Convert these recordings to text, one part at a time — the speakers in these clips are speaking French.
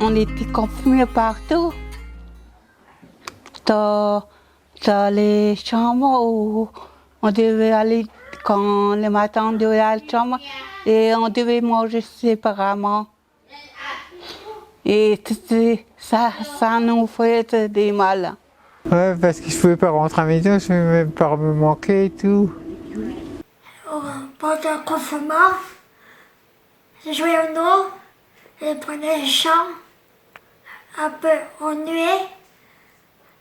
on était confinés partout. Dans les chambres où on devait aller, quand le matin on devait aller à la chambre et on devait manger séparément. Et ça nous fait du mal. Ouais, parce que je pouvais pas rentrer à la maison, je pouvais même pas me manquer et tout. Pendant le confinement, je jouais au Uno, je prenais le champ, un peu ennuyé.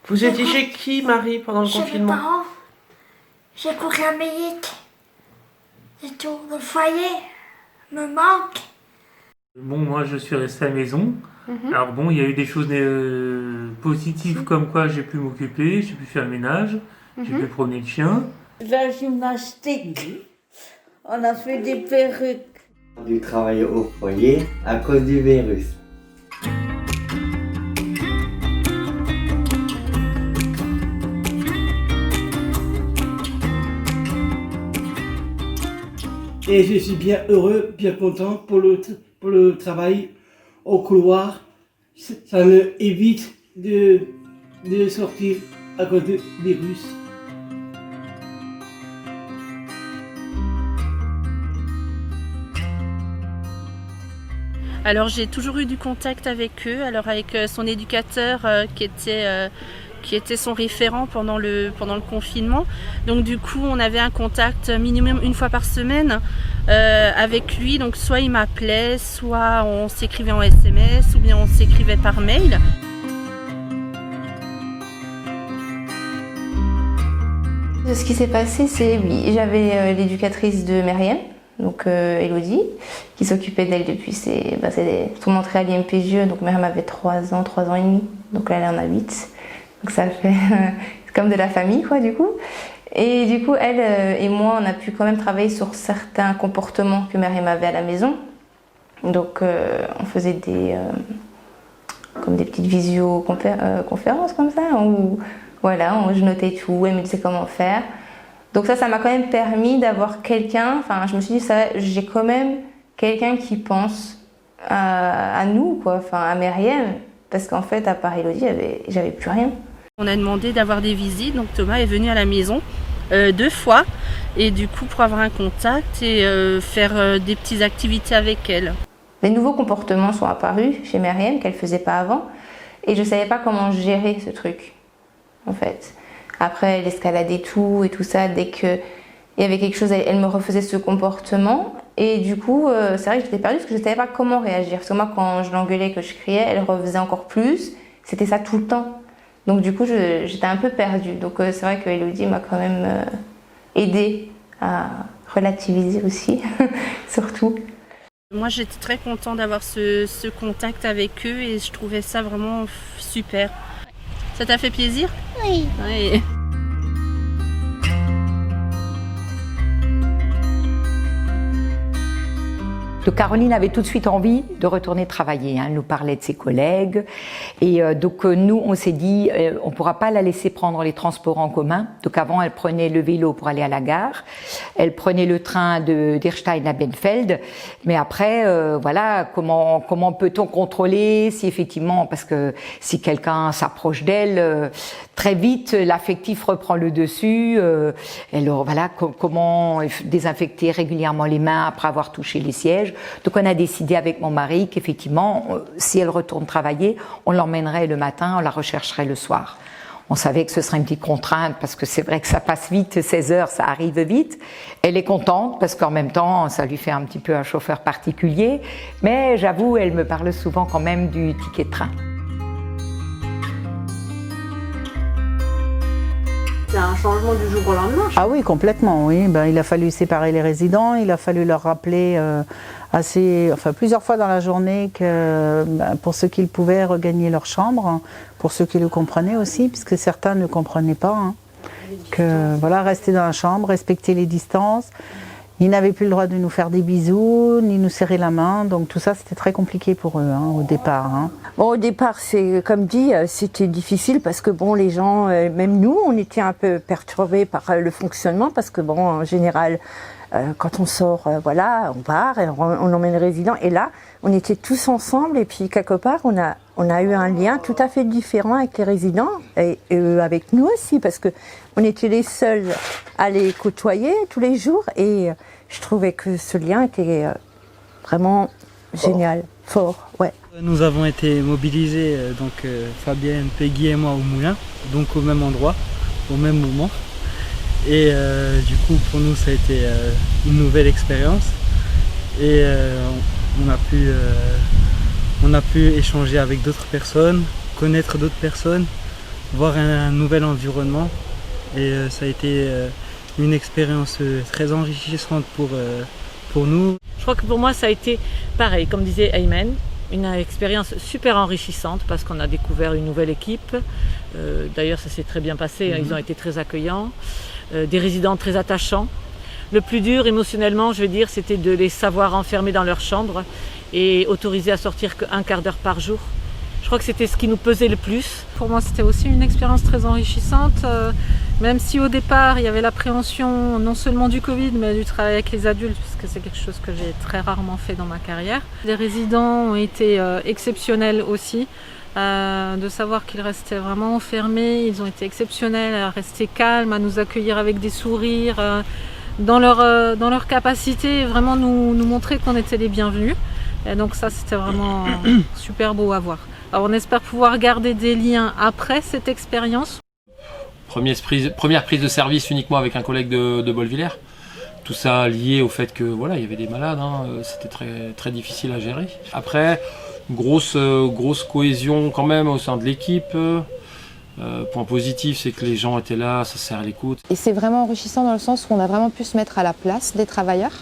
Vous étiez chez qui, Marie, pendant le Chez mes confinement? parents, j'écoute la musique et tout. Le foyer me manque. Bon, moi je suis resté à la maison. Alors bon, il y a eu des choses positives comme quoi j'ai pu m'occuper, j'ai pu faire le ménage, j'ai pu promener le chien. La gymnastique. On a fait des perruques. J'ai dû travailler au foyer à cause du virus. Et je suis bien heureux, bien content pour le travail au couloir. Ça me évite de sortir à cause du virus. Alors j'ai toujours eu du contact avec eux, alors avec son éducateur qui était son référent pendant le confinement. Donc du coup on avait un contact minimum une fois par semaine avec lui. Donc soit il m'appelait, soit on s'écrivait en SMS ou bien on s'écrivait par mail. Ce qui s'est passé, c'est oui, j'avais l'éducatrice de Myriam, donc Elodie, qui s'occupait d'elle depuis son entrée à l'IMPJE. Donc Myriam avait 3 ans et demi, donc là elle en a 8. Donc ça fait comme de la famille quoi du coup. Et du coup elle et moi on a pu quand même travailler sur certains comportements que Myriam avait à la maison. Donc on faisait comme des petites visioconférences comme ça où voilà, je notais tout, elle me disait comment faire. Donc ça m'a quand même permis d'avoir quelqu'un, enfin je me suis dit ça, j'ai quand même quelqu'un qui pense à nous quoi, enfin à Myriam, parce qu'en fait à part Elodie, j'avais plus rien. On a demandé d'avoir des visites, donc Thomas est venu à la maison 2 fois, et du coup pour avoir un contact et faire des petites activités avec elle. Les nouveaux comportements sont apparus chez Myriam qu'elle faisait pas avant, et je savais pas comment gérer ce truc, en fait. Après elle escaladait tout et tout ça, dès qu'il y avait quelque chose, elle me refaisait ce comportement, et du coup c'est vrai que j'étais perdue parce que je savais pas comment réagir. Parce que moi quand je l'engueulais, que je criais, elle refaisait encore plus, c'était ça tout le temps. Donc du coup, j'étais un peu perdue. Donc c'est vrai que Elodie m'a quand même aidée à relativiser aussi, surtout. Moi, j'étais très contente d'avoir ce contact avec eux et je trouvais ça vraiment super. Ça t'a fait plaisir? Oui. Oui. Donc Caroline avait tout de suite envie de retourner travailler. Elle nous parlait de ses collègues. Et donc nous, on s'est dit, on ne pourra pas la laisser prendre les transports en commun. Donc avant, elle prenait le vélo pour aller à la gare. Elle prenait le train d'Erstein à Benfeld. Mais après, voilà, comment peut-on contrôler si effectivement, parce que si quelqu'un s'approche d'elle, très vite, l'affectif reprend le dessus. Voilà, comment désinfecter régulièrement les mains après avoir touché les sièges. Donc on a décidé avec mon mari qu'effectivement, si elle retourne travailler, on l'emmènerait le matin, on la rechercherait le soir. On savait que ce serait une petite contrainte parce que c'est vrai que ça passe vite, 16 heures, ça arrive vite. Elle est contente parce qu'en même temps, ça lui fait un petit peu un chauffeur particulier. Mais j'avoue, elle me parle souvent quand même du ticket de train. C'est un changement du jour au lendemain. Ah oui, complètement, oui. Il a fallu séparer les résidents, il a fallu leur rappeler plusieurs fois dans la journée que pour ceux qui le pouvaient regagner leur chambre, pour ceux qui le comprenaient aussi, puisque certains ne comprenaient pas, que voilà, rester dans la chambre, respecter les distances. Ils n'avaient plus le droit de nous faire des bisous, ni nous serrer la main, donc tout ça c'était très compliqué pour eux au départ. Bon, au départ, c'est comme dit, c'était difficile parce que bon, les gens, même nous, on était un peu perturbés par le fonctionnement parce que bon, en général, quand on sort, voilà, on part, et on emmène les résidents. Et là, on était tous ensemble et puis quelque part, on a eu un lien tout à fait différent avec les résidents et avec nous aussi parce que on était les seuls à les côtoyer tous les jours et je trouvais que ce lien était vraiment génial, fort, ouais. Nous avons été mobilisés, Fabienne, Peggy et moi au moulin, donc au même endroit, au même moment. Et du coup pour nous ça a été une nouvelle expérience et on a pu échanger avec d'autres personnes, connaître d'autres personnes, voir un nouvel environnement et ça a été une expérience très enrichissante pour nous. Je crois que pour moi ça a été pareil, comme disait Ayman, une expérience super enrichissante parce qu'on a découvert une nouvelle équipe. D'ailleurs ça s'est très bien passé, ils ont été très accueillants, des résidents très attachants. Le plus dur émotionnellement, je veux dire, c'était de les savoir enfermés dans leur chambre et autorisés à sortir qu'un quart d'heure par jour. Je crois que c'était ce qui nous pesait le plus. Pour moi, c'était aussi une expérience très enrichissante, même si au départ, il y avait l'appréhension non seulement du Covid, mais du travail avec les adultes, parce que c'est quelque chose que j'ai très rarement fait dans ma carrière. Les résidents ont été exceptionnels aussi, de savoir qu'ils restaient vraiment enfermés. Ils ont été exceptionnels à rester calmes, à nous accueillir avec des sourires, dans leur capacité, vraiment nous montrer qu'on était les bienvenus. Et donc ça, c'était vraiment super beau à voir. Alors on espère pouvoir garder des liens après cette expérience. Première prise de service uniquement avec un collègue de Bolvillers. Tout ça lié au fait que voilà, il y avait des malades, c'était très, très difficile à gérer. Après, grosse cohésion quand même au sein de l'équipe. Point positif, c'est que les gens étaient là, ça sert à l'écoute. Et c'est vraiment enrichissant dans le sens où on a vraiment pu se mettre à la place des travailleurs,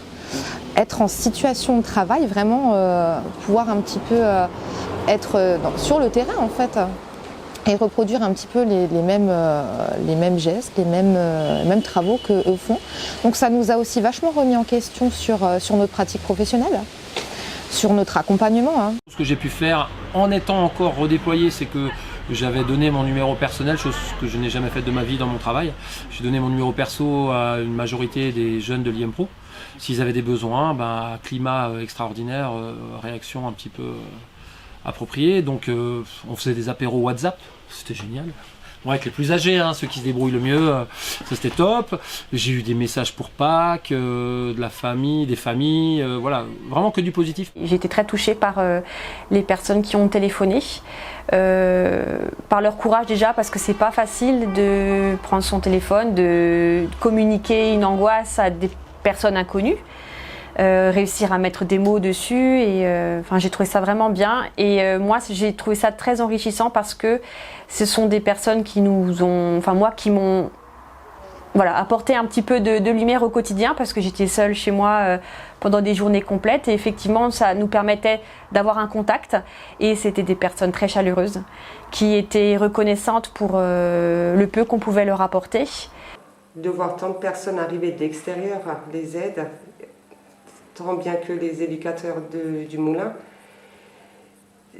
être en situation de travail, vraiment pouvoir un petit peu être sur le terrain en fait et reproduire un petit peu les mêmes gestes, les mêmes travaux qu'eux font. Donc ça nous a aussi vachement remis en question sur notre pratique professionnelle, sur notre accompagnement. Ce que j'ai pu faire en étant encore redéployé, c'est que j'avais donné mon numéro personnel, chose que je n'ai jamais faite de ma vie dans mon travail. J'ai donné mon numéro perso à une majorité des jeunes de l'IMPRO. S'ils avaient des besoins, climat extraordinaire, réaction un petit peu appropriée. Donc on faisait des apéros WhatsApp, c'était génial. Bon, avec les plus âgés, ceux qui se débrouillent le mieux, ça c'était top. J'ai eu des messages pour Pâques, de la famille, des familles, voilà, vraiment que du positif. J'ai été très touchée par les personnes qui ont téléphoné, par leur courage déjà, parce que c'est pas facile de prendre son téléphone, de communiquer une angoisse à des personnes inconnues. Réussir à mettre des mots dessus et j'ai trouvé ça vraiment bien et moi j'ai trouvé ça très enrichissant parce que ce sont des personnes qui nous ont, qui m'ont apporté un petit peu de lumière au quotidien parce que j'étais seule chez moi pendant des journées complètes et effectivement ça nous permettait d'avoir un contact et c'était des personnes très chaleureuses qui étaient reconnaissantes pour le peu qu'on pouvait leur apporter. De voir tant de personnes arriver de l'extérieur, les aides, tant bien que les éducateurs du moulin,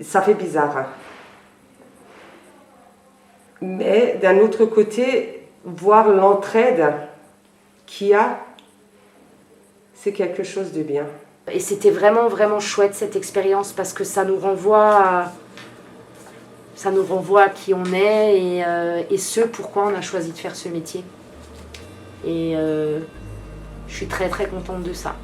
ça fait bizarre. Mais d'un autre côté, voir l'entraide qu'il y a, c'est quelque chose de bien. Et c'était vraiment, vraiment chouette cette expérience parce que ça nous renvoie à qui on est et ce pourquoi on a choisi de faire ce métier. Et je suis très, très contente de ça.